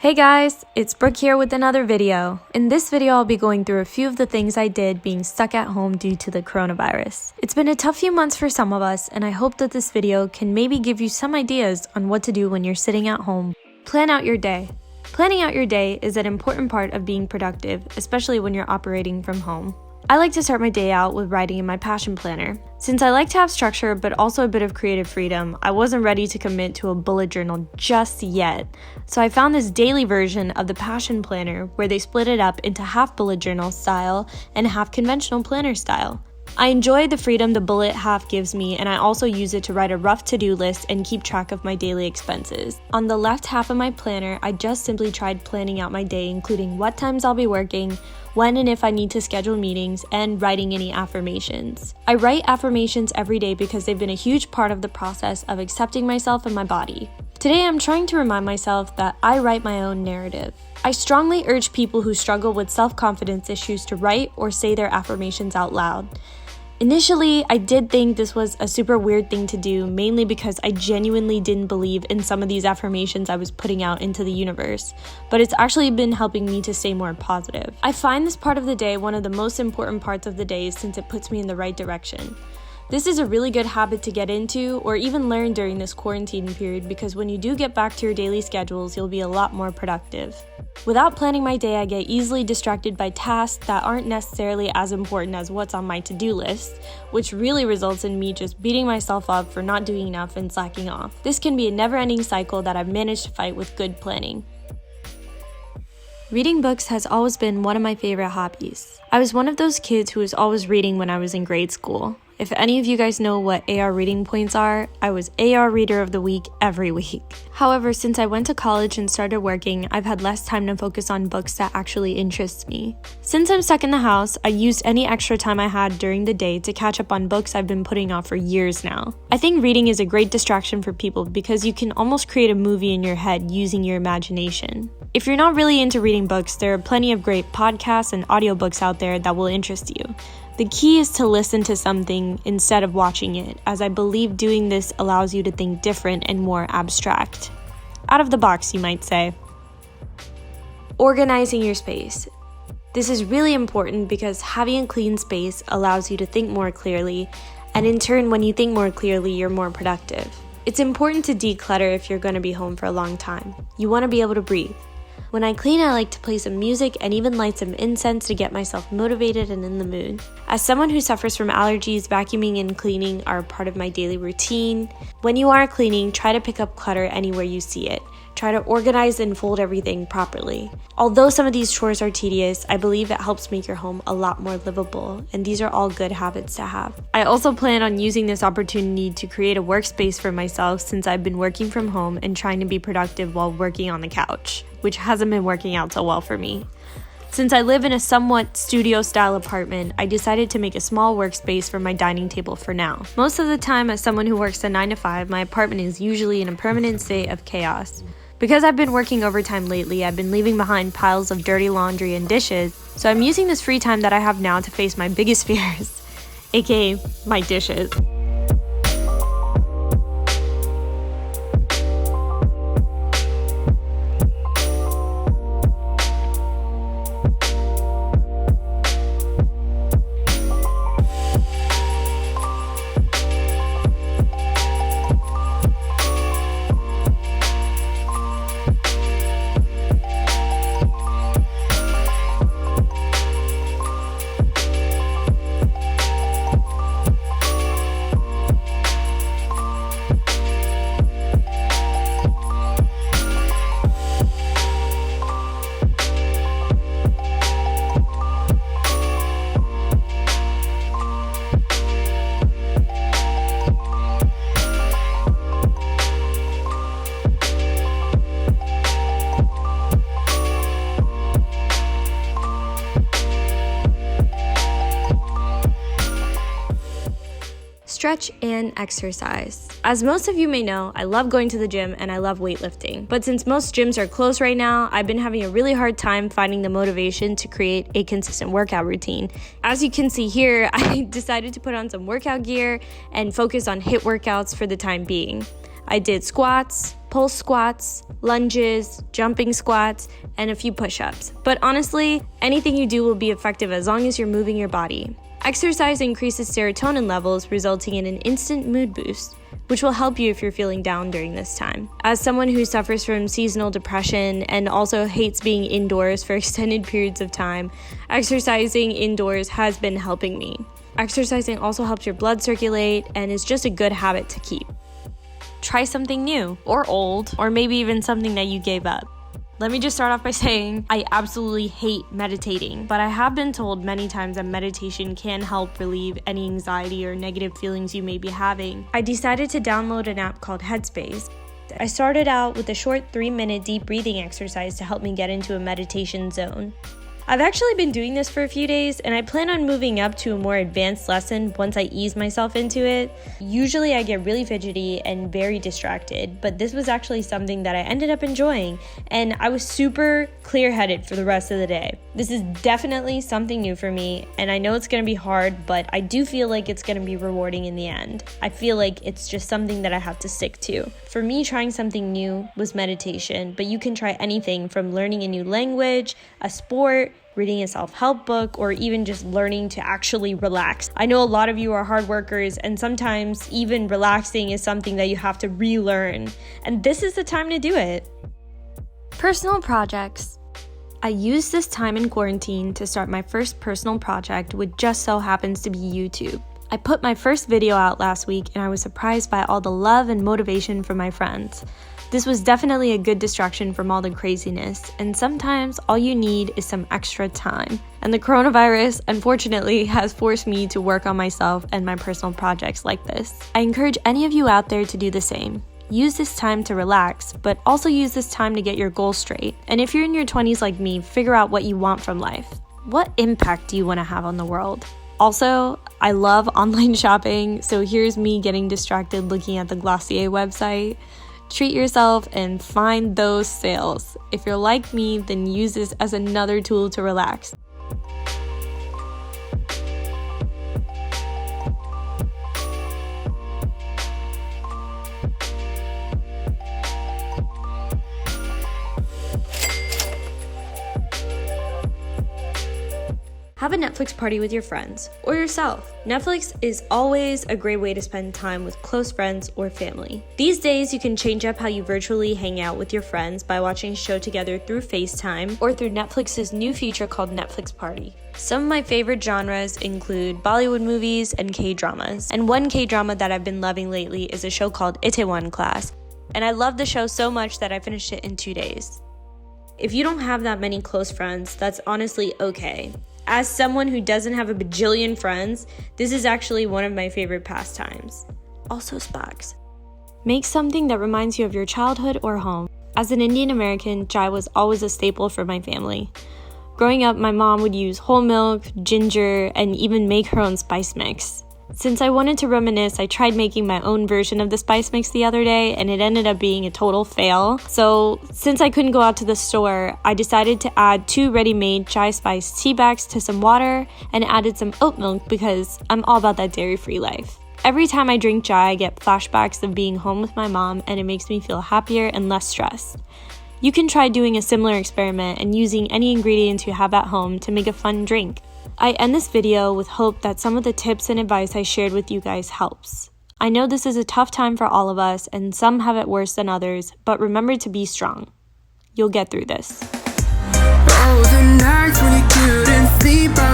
Hey guys, it's Brooke here with another video. In this video, I'll be going through a few of the things I did being stuck at home due to the coronavirus. It's been a tough few months for some of us, and I hope that this video can maybe give you some ideas on what to do when you're sitting at home. Plan out your day. Planning out your day is an important part of being productive, especially when you're operating from home. I like to start my day out with writing in my passion planner. Since I like to have structure but also a bit of creative freedom, I wasn't ready to commit to a bullet journal just yet. So I found this daily version of the passion planner where they split it up into half bullet journal style and half conventional planner style. I enjoy the freedom the bullet half gives me, and I also use it to write a rough to-do list and keep track of my daily expenses. On the left half of my planner, I just simply tried planning out my day, including what times I'll be working, when and if I need to schedule meetings, and writing any affirmations. I write affirmations every day because they've been a huge part of the process of accepting myself and my body. Today, I'm trying to remind myself that I write my own narrative. I strongly urge people who struggle with self-confidence issues to write or say their affirmations out loud. Initially, I did think this was a super weird thing to do, mainly because I genuinely didn't believe in some of these affirmations I was putting out into the universe, but it's actually been helping me to stay more positive. I find this part of the day one of the most important parts of the day since it puts me in the right direction. This is a really good habit to get into or even learn during this quarantine period because when you do get back to your daily schedules, you'll be a lot more productive. Without planning my day, I get easily distracted by tasks that aren't necessarily as important as what's on my to-do list, which really results in me just beating myself up for not doing enough and slacking off. This can be a never-ending cycle that I've managed to fight with good planning. Reading books has always been one of my favorite hobbies. I was one of those kids who was always reading when I was in grade school. If any of you guys know what AR reading points are, I was AR Reader of the Week every week. However, since I went to college and started working, I've had less time to focus on books that actually interest me. Since I'm stuck in the house, I used any extra time I had during the day to catch up on books I've been putting off for years now. I think reading is a great distraction for people because you can almost create a movie in your head using your imagination. If you're not really into reading books, there are plenty of great podcasts and audiobooks out there that will interest you. The key is to listen to something instead of watching it, as I believe doing this allows you to think different and more abstract. Out of the box, you might say. Organizing your space. This is really important because having a clean space allows you to think more clearly, and in turn, when you think more clearly, you're more productive. It's important to declutter if you're going to be home for a long time. You want to be able to breathe. When I clean, I like to play some music and even light some incense to get myself motivated and in the mood. As someone who suffers from allergies, vacuuming and cleaning are a part of my daily routine. When you are cleaning, try to pick up clutter anywhere you see it. Try to organize and fold everything properly. Although some of these chores are tedious, I believe it helps make your home a lot more livable, and these are all good habits to have. I also plan on using this opportunity to create a workspace for myself since I've been working from home and trying to be productive while working on the couch, which hasn't been working out so well for me. Since I live in a somewhat studio-style apartment, I decided to make a small workspace for my dining table for now. Most of the time, as someone who works a 9 to 5, my apartment is usually in a permanent state of chaos. Because I've been working overtime lately, I've been leaving behind piles of dirty laundry and dishes, so I'm using this free time that I have now to face my biggest fears, aka my dishes. Stretch and exercise. As most of you may know, I love going to the gym and I love weightlifting. But since most gyms are closed right now, I've been having a really hard time finding the motivation to create a consistent workout routine. As you can see here, I decided to put on some workout gear and focus on HIIT workouts for the time being. I did squats, pulse squats, lunges, jumping squats, and a few push-ups. But honestly, anything you do will be effective as long as you're moving your body. Exercise increases serotonin levels, resulting in an instant mood boost, which will help you if you're feeling down during this time. As someone who suffers from seasonal depression and also hates being indoors for extended periods of time, exercising indoors has been helping me. Exercising also helps your blood circulate and is just a good habit to keep. Try something new, or old, or maybe even something that you gave up. Let me just start off by saying I absolutely hate meditating, but I have been told many times that meditation can help relieve any anxiety or negative feelings you may be having. I decided to download an app called Headspace. I started out with a short 3-minute deep breathing exercise to help me get into a meditation zone. I've actually been doing this for a few days, and I plan on moving up to a more advanced lesson once I ease myself into it. Usually I get really fidgety and very distracted, but this was actually something that I ended up enjoying, and I was super clear-headed for the rest of the day. This is definitely something new for me, and I know it's going to be hard, but I do feel like it's going to be rewarding in the end. I feel like it's just something that I have to stick to. For me, trying something new was meditation, but you can try anything from learning a new language, a sport, reading a self-help book, or even just learning to actually relax. I know a lot of you are hard workers, and sometimes even relaxing is something that you have to relearn, and this is the time to do it. Personal projects. I used this time in quarantine to start my first personal project, which just so happens to be YouTube. I put my first video out last week, and I was surprised by all the love and motivation from my friends. This was definitely a good distraction from all the craziness, and sometimes all you need is some extra time. And the coronavirus, unfortunately, has forced me to work on myself and my personal projects like this. I encourage any of you out there to do the same. Use this time to relax, but also use this time to get your goals straight. And if you're in your 20s like me, figure out what you want from life. What impact do you want to have on the world? Also, I love online shopping, so here's me getting distracted looking at the Glossier website. Treat yourself and find those sales. If you're like me, then use this as another tool to relax. Have a Netflix party with your friends or yourself. Netflix is always a great way to spend time with close friends or family. These days, you can change up how you virtually hang out with your friends by watching a show together through FaceTime or through Netflix's new feature called Netflix Party. Some of my favorite genres include Bollywood movies and K-dramas. And one K-drama that I've been loving lately is a show called Itaewon Class. And I love the show so much that I finished it in 2 days. If you don't have that many close friends, that's honestly okay. As someone who doesn't have a bajillion friends, this is actually one of my favorite pastimes. Also sparks. Make something that reminds you of your childhood or home. As an Indian American, chai was always a staple for my family. Growing up, my mom would use whole milk, ginger, and even make her own spice mix. Since I wanted to reminisce, I tried making my own version of the spice mix the other day, and it ended up being a total fail. So since I couldn't go out to the store, I decided to add 2 ready-made chai spice tea bags to some water and added some oat milk because I'm all about that dairy-free life. Every time I drink chai, I get flashbacks of being home with my mom, and it makes me feel happier and less stressed. You can try doing a similar experiment and using any ingredients you have at home to make a fun drink. I end this video with hope that some of the tips and advice I shared with you guys helps. I know this is a tough time for all of us, and some have it worse than others, but remember to be strong. You'll get through this. Oh, the nights when you couldn't sleep.